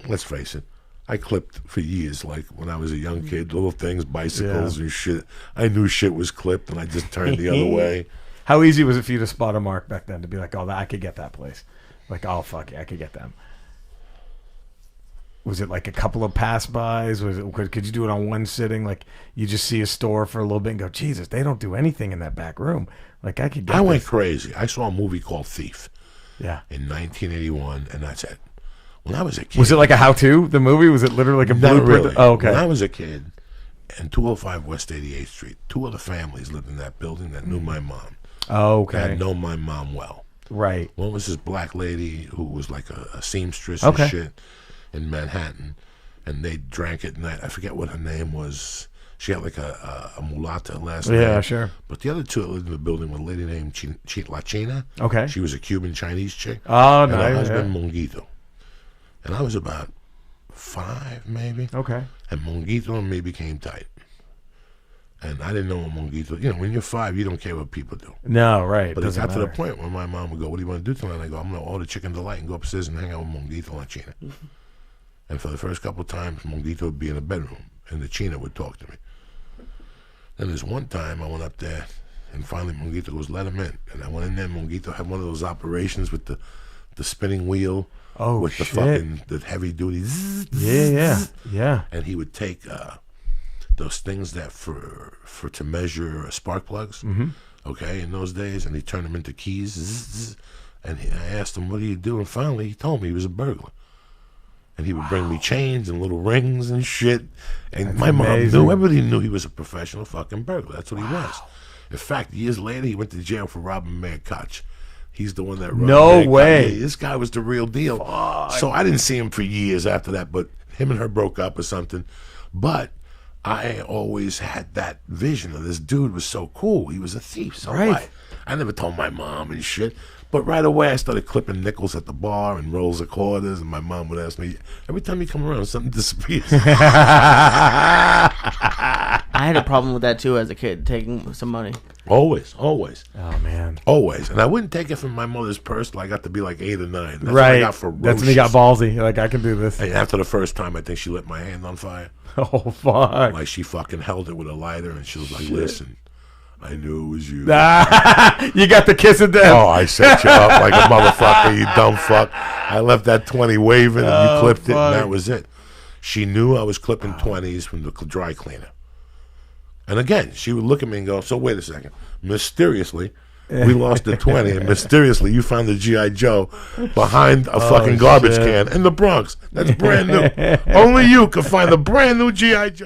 let's face it, I clipped for years. Like when I was a young kid, little things, bicycles and shit. I knew shit was clipped, and I just turned the other way. How easy was it for you to spot a mark back then? To be like, oh, I could get that place. Like, oh fuck yeah, I could get them. Was it like a couple of pass-bys? Could you do it on one sitting? Like you just see a store for a little bit and go, Jesus, they don't do anything in that back room. Like I could get I went crazy. I saw a movie called Thief. Yeah. In 1981, and that's it. When I was a kid. Was it like a how-to, the movie? Was it literally like a blueprint? Really. Oh, okay. When I was a kid, in 205 West 88th Street, 2 other families lived in that building that knew my mom. Oh, okay. That had known my mom well. Right. One was this black lady who was like a seamstress and shit in Manhattan, and they drank at night. I forget what her name was. She had like a mulatta last name. Yeah, sure. But the other two that lived in the building were a lady named La China. Okay. She was a Cuban-Chinese chick. Oh, and nice. her husband, Monguito. And I was about 5, maybe. Okay. And Monguito and me became tight. And I didn't know what Monguito... You know, when you're 5, you don't care what people do. No, right. But it got to the point where my mom would go, what do you want to do tonight? And I go, I'm going to order chicken delight and go upstairs and hang out with Monguito and La China. And for the first couple of times, Monguito would be in the bedroom, and the China would talk to me. Then there's one time I went up there, and finally Monguito goes, let him in. And I went in there, Monguito had one of those operations with the spinning wheel. Oh, with the fucking the heavy duty. Yeah. And he would take those things that for to measure spark plugs. Mm-hmm. Okay, in those days, and he turned them into keys. And I asked him, "What do you do?" And finally, he told me he was a burglar. And he would bring me chains and little rings and shit. And That's my mom amazing. knew, everybody knew he was a professional fucking burglar. That's what he was. In fact, years later, he went to jail for robbing Mayor Koch. He's the one that wrote No way. This guy was the real deal. Fuck. So I didn't see him for years after that, but him and her broke up or something. But I always had that vision of this dude was so cool. He was a thief. So what? I never told my mom and shit. But right away, I started clipping nickels at the bar and rolls of quarters, and my mom would ask me, every time you come around, something disappears. I had a problem with that, too, as a kid, taking some money. Always. Oh, man. Always. And I wouldn't take it from my mother's purse till I got to be like 8 or 9. That's Right. when I got ferocious. That's when you got ballsy. Like, I can do this. And after the first time, I think she lit my hand on fire. Oh, fuck. Like, she fucking held it with a lighter, and she was like, listen, I knew it was you. You got the kiss of death. Oh, I set you up like a motherfucker, you dumb fuck. I left that 20 waving, and you clipped it, and that was it. She knew I was clipping 20s from the dry cleaner. And again, she would look at me and go, so wait a second. Mysteriously, we lost the 20, and mysteriously, you found the G.I. Joe behind a fucking garbage can in the Bronx. That's brand new. Only you could find the brand new G.I. Joe.